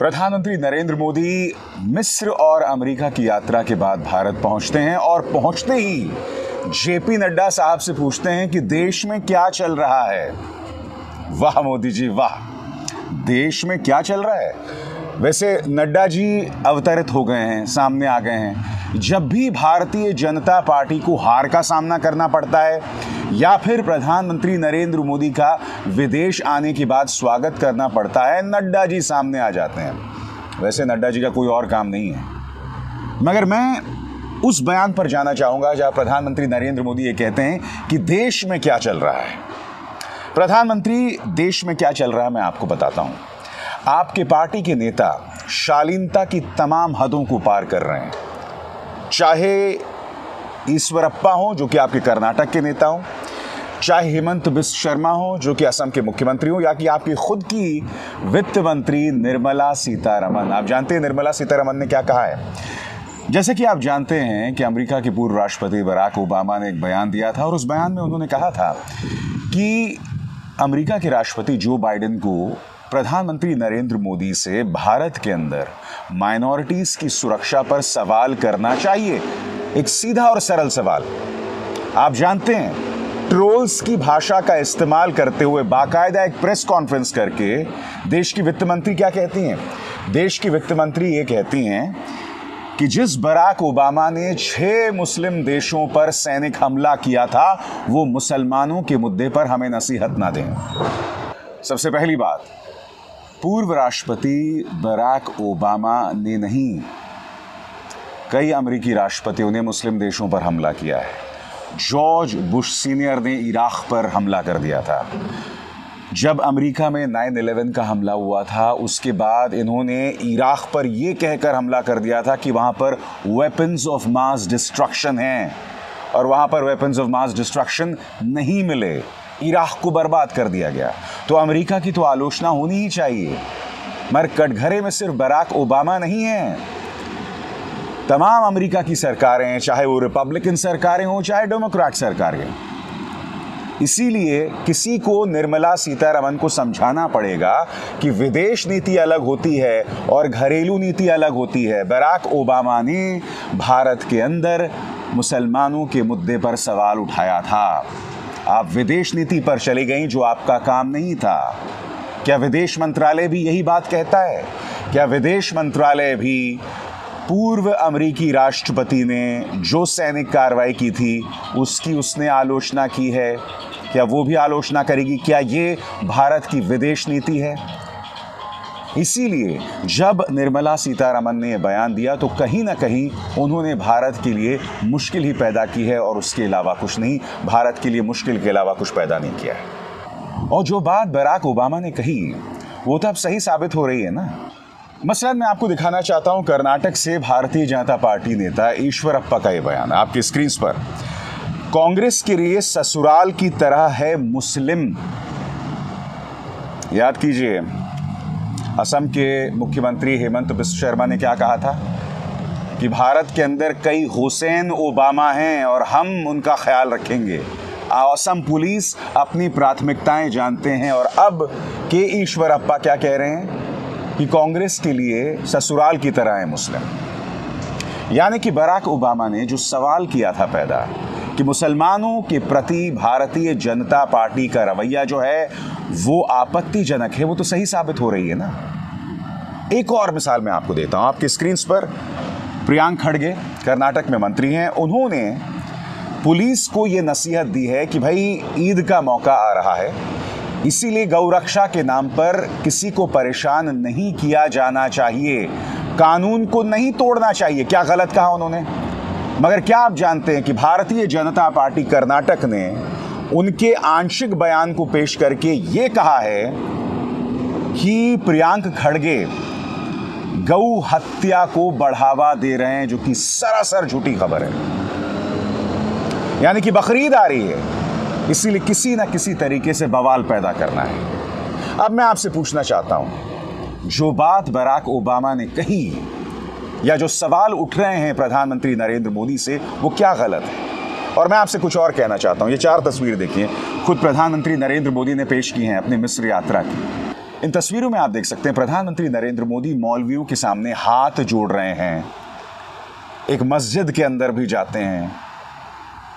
प्रधानमंत्री नरेंद्र मोदी मिस्र और अमेरिका की यात्रा के बाद भारत पहुंचते हैं और पहुंचते ही जेपी नड्डा साहब से पूछते हैं कि देश में क्या चल रहा है। वाह मोदी जी वाह, देश में क्या चल रहा है। वैसे नड्डा जी अवतरित हो गए हैं, सामने आ गए हैं। जब भी भारतीय जनता पार्टी को हार का सामना करना पड़ता है या फिर प्रधानमंत्री नरेंद्र मोदी का विदेश आने के बाद स्वागत करना पड़ता है, नड्डा जी सामने आ जाते हैं। वैसे नड्डा जी का कोई और काम नहीं है, मगर मैं उस बयान पर जाना चाहूंगा जहां प्रधानमंत्री नरेंद्र मोदी ये कहते हैं कि देश में क्या चल रहा है। प्रधानमंत्री देश में क्या चल रहा है मैं आपको बताता हूं। आपके पार्टी के नेता शालीनता की तमाम हदों को पार कर रहे हैं, चाहे ईश्वरप्पा हो जो कि आपके कर्नाटक के नेता हो, चाहे हेमंत बिस्व शर्मा हो जो कि असम के मुख्यमंत्री हो, या कि आपकी खुद की वित्त मंत्री निर्मला सीतारमन। आप जानते हैं निर्मला सीतारमन ने क्या कहा है। जैसे कि आप जानते हैं कि अमेरिका के पूर्व राष्ट्रपति बराक ओबामा ने एक बयान दिया था और उस बयान में उन्होंने कहा था कि अमेरिका के राष्ट्रपति जो बाइडेन को प्रधानमंत्री नरेंद्र मोदी से भारत के अंदर माइनॉरिटीज की सुरक्षा पर सवाल करना चाहिए। एक सीधा और सरल सवाल। आप जानते हैं ट्रोल्स की भाषा का इस्तेमाल करते हुए बाकायदा एक प्रेस कॉन्फ्रेंस करके देश की वित्त मंत्री क्या कहती हैं। देश की वित्त मंत्री ये कहती हैं कि जिस बराक ओबामा ने 6 मुस्लिम देशों पर सैनिक हमला किया था वो मुसलमानों के मुद्दे पर हमें नसीहत ना दें। सबसे पहली बात, पूर्व राष्ट्रपति बराक ओबामा ने नहीं, कई अमेरिकी राष्ट्रपतियों ने मुस्लिम देशों पर हमला किया है। जॉर्ज बुश सीनियर ने इराक पर हमला कर दिया था। जब अमेरिका में 9/11 का हमला हुआ था उसके बाद इन्होंने इराक पर यह कहकर हमला कर दिया था कि वहां पर वेपन्स ऑफ मास डिस्ट्रक्शन हैं, और वहां पर वेपन्स ऑफ मास डिस्ट्रक्शन नहीं मिले, इराक को बर्बाद कर दिया गया। तो अमेरिका की तो आलोचना होनी ही चाहिए, मगर कटघरे में सिर्फ बराक ओबामा नहीं है, तमाम अमेरिका की सरकारें, चाहे वो रिपब्लिकन सरकारें हों चाहे डेमोक्रेट सरकारें। इसीलिए किसी को निर्मला सीतारमन को समझाना पड़ेगा कि विदेश नीति अलग होती है और घरेलू नीति अलग होती है। बराक ओबामा ने भारत के अंदर मुसलमानों के मुद्दे पर सवाल उठाया था। आप विदेश नीति पर चली गई जो आपका काम नहीं था। क्या विदेश मंत्रालय भी यही बात कहता है? क्या विदेश मंत्रालय भी पूर्व अमेरिकी राष्ट्रपति ने जो सैनिक कार्रवाई की थी उसकी उसने आलोचना की है? क्या वो भी आलोचना करेगी? क्या ये भारत की विदेश नीति है? इसीलिए जब निर्मला सीतारमन ने यह बयान दिया तो कहीं ना कहीं उन्होंने भारत के लिए मुश्किल ही पैदा की है और उसके अलावा कुछ नहीं। भारत के लिए मुश्किल के अलावा कुछ पैदा नहीं किया है। और जो बात बराक ओबामा ने कही वो तो अब सही साबित हो रही है ना। मसलन मैं आपको दिखाना चाहता हूं कर्नाटक से भारतीय जनता पार्टी नेता ईश्वरप्पा का ये बयान आपके स्क्रीन पर। कांग्रेस के लिए ससुराल की तरह है मुस्लिम। याद कीजिए असम के मुख्यमंत्री हेमंत बिस्व शर्मा ने क्या कहा था कि भारत के अंदर कई हुसैन ओबामा हैं और हम उनका ख्याल रखेंगे। असम पुलिस अपनी प्राथमिकताएं जानते हैं। और अब के ईश्वरप्पा क्या कह रहे हैं कि कांग्रेस के लिए ससुराल की तरह है मुस्लिम। यानी कि बराक ओबामा ने जो सवाल किया था पैदा कि मुसलमानों के प्रति भारतीय जनता पार्टी का रवैया जो है वो आपत्तिजनक है, वो तो सही साबित हो रही है ना। एक और मिसाल मैं आपको देता हूं आपके स्क्रीन पर। प्रियांक खड़गे कर्नाटक में मंत्री हैं। उन्होंने पुलिस को ये नसीहत दी है कि भाई ईद का मौका आ रहा है, इसीलिए गौरक्षा के नाम पर किसी को परेशान नहीं किया जाना चाहिए, कानून को नहीं तोड़ना चाहिए। क्या गलत कहा उन्होंने? मगर क्या आप जानते हैं कि भारतीय जनता पार्टी कर्नाटक ने उनके आंशिक बयान को पेश करके ये कहा है कि प्रियांक खड़गे गौ हत्या को बढ़ावा दे रहे हैं, जो कि सरासर झूठी खबर है। यानी कि बकरीद आ रही है, इसीलिए किसी ना किसी तरीके से बवाल पैदा करना है। अब मैं आपसे पूछना चाहता हूं, जो बात बराक ओबामा ने कही या जो सवाल उठ रहे हैं प्रधानमंत्री नरेंद्र मोदी से, वो क्या गलत है? और मैं आपसे कुछ और कहना चाहता हूं। ये 4 तस्वीर देखिए, खुद प्रधानमंत्री नरेंद्र मोदी ने पेश की हैं अपनी मिस्र यात्रा की। इन तस्वीरों में आप देख सकते हैं प्रधानमंत्री नरेंद्र मोदी मौलवियों के सामने हाथ जोड़ रहे हैं, एक मस्जिद के अंदर भी जाते हैं,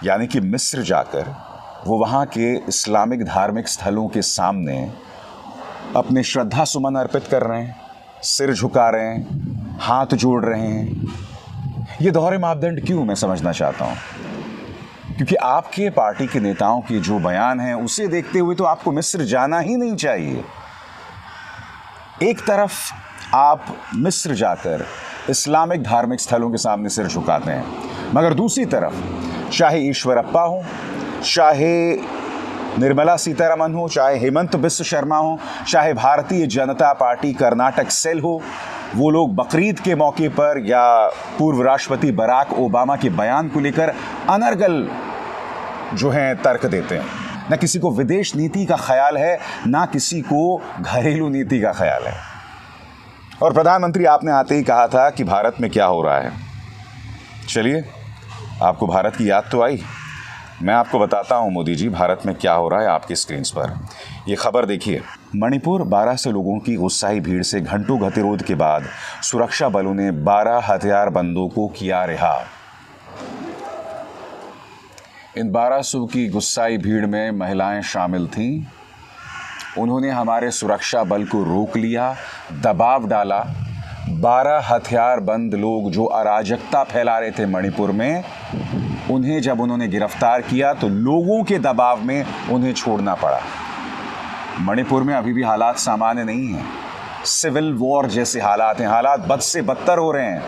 यानी कि मिस्र जाकर वो वहाँ के इस्लामिक धार्मिक स्थलों के सामने अपने श्रद्धा सुमन अर्पित कर रहे हैं, सिर झुका रहे हैं, हाथ जोड़ रहे हैं। ये दोहरे मापदंड क्यों, मैं समझना चाहता हूँ। क्योंकि आपके पार्टी के नेताओं के जो बयान हैं उसे देखते हुए तो आपको मिस्र जाना ही नहीं चाहिए। एक तरफ आप मिस्र जाकर इस्लामिक धार्मिक स्थलों के सामने सिर झुकाते हैं, मगर दूसरी तरफ चाहे ईश्वरप्पा हो, चाहे निर्मला सीतारमन हो, चाहे हेमंत बिस्व शर्मा हो, चाहे भारतीय जनता पार्टी कर्नाटक सेल हो, वो लोग बकरीद के मौके पर या पूर्व राष्ट्रपति बराक ओबामा के बयान को लेकर अनर्गल जो है तर्क देते हैं। ना किसी को विदेश नीति का ख्याल है, ना किसी को घरेलू नीति का ख्याल है। और प्रधानमंत्री आपने आते ही कहा था कि भारत में क्या हो रहा है। चलिए, आपको भारत की याद तो आई। मैं आपको बताता हूं मोदी जी भारत में क्या हो रहा है आपकी स्क्रीन पर। ये खबर देखिए। मणिपुर 1200 लोगों की गुस्साई भीड़ से घंटों गतिरोध के बाद सुरक्षा बलों ने 12 हथियारबंदों को किया रिहा। इन 1200 की गुस्साई भीड़ में महिलाएं शामिल थीं। उन्होंने हमारे सुरक्षा बल को रोक लिया, दबाव डाला। 12 हथियारबंद लोग जो अराजकता फैला रहे थे मणिपुर में, उन्हें जब उन्होंने गिरफ्तार किया तो लोगों के दबाव में उन्हें छोड़ना पड़ा। मणिपुर में अभी भी हालात सामान्य नहीं हैं। सिविल वॉर जैसे हालात हैं, हालात बद से बदतर हो रहे हैं।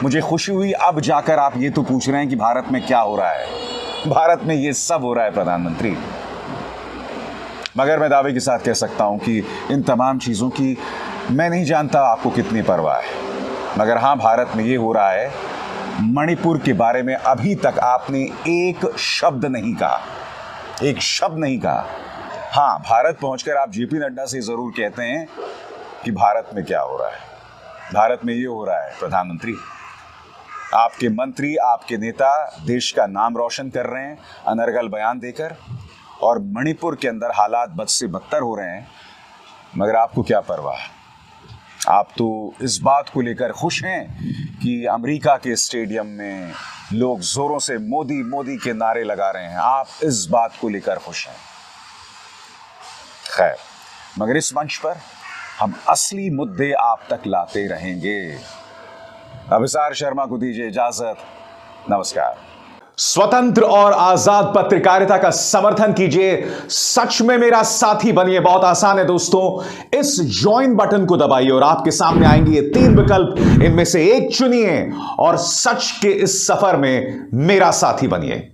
मुझे खुशी हुई अब जाकर आप ये तो पूछ रहे हैं कि भारत में क्या हो रहा है। भारत में ये सब हो रहा है प्रधानमंत्री। मगर मैं दावे के साथ कह सकता हूं कि इन तमाम चीज़ों की मैं नहीं जानता आपको कितनी परवाह है। मगर हाँ, भारत में ये हो रहा है। मणिपुर के बारे में अभी तक आपने एक शब्द नहीं कहा, एक शब्द नहीं कहा। हाँ, भारत पहुंचकर आप जेपी नड्डा से ज़रूर कहते हैं कि भारत में क्या हो रहा है। भारत में ये हो रहा है प्रधानमंत्री। आपके मंत्री, आपके नेता देश का नाम रोशन कर रहे हैं अनर्गल बयान देकर, और मणिपुर के अंदर हालात बद से बदतर हो रहे हैं, मगर आपको क्या परवाह। आप तो इस बात को लेकर खुश हैं कि अमेरिका के स्टेडियम में लोग जोरों से मोदी मोदी के नारे लगा रहे हैं। आप इस बात को लेकर खुश हैं। खैर, मगर इस मंच पर हम असली मुद्दे आप तक लाते रहेंगे। अभिसार शर्मा को दीजिए इजाजत। नमस्कार। स्वतंत्र और आजाद पत्रकारिता का समर्थन कीजिए, सच में मेरा साथी बनिए। बहुत आसान है दोस्तों, इस ज्वाइन बटन को दबाइए और आपके सामने आएंगे ये 3 विकल्प। इनमें से एक चुनिए और सच के इस सफर में मेरा साथी बनिए।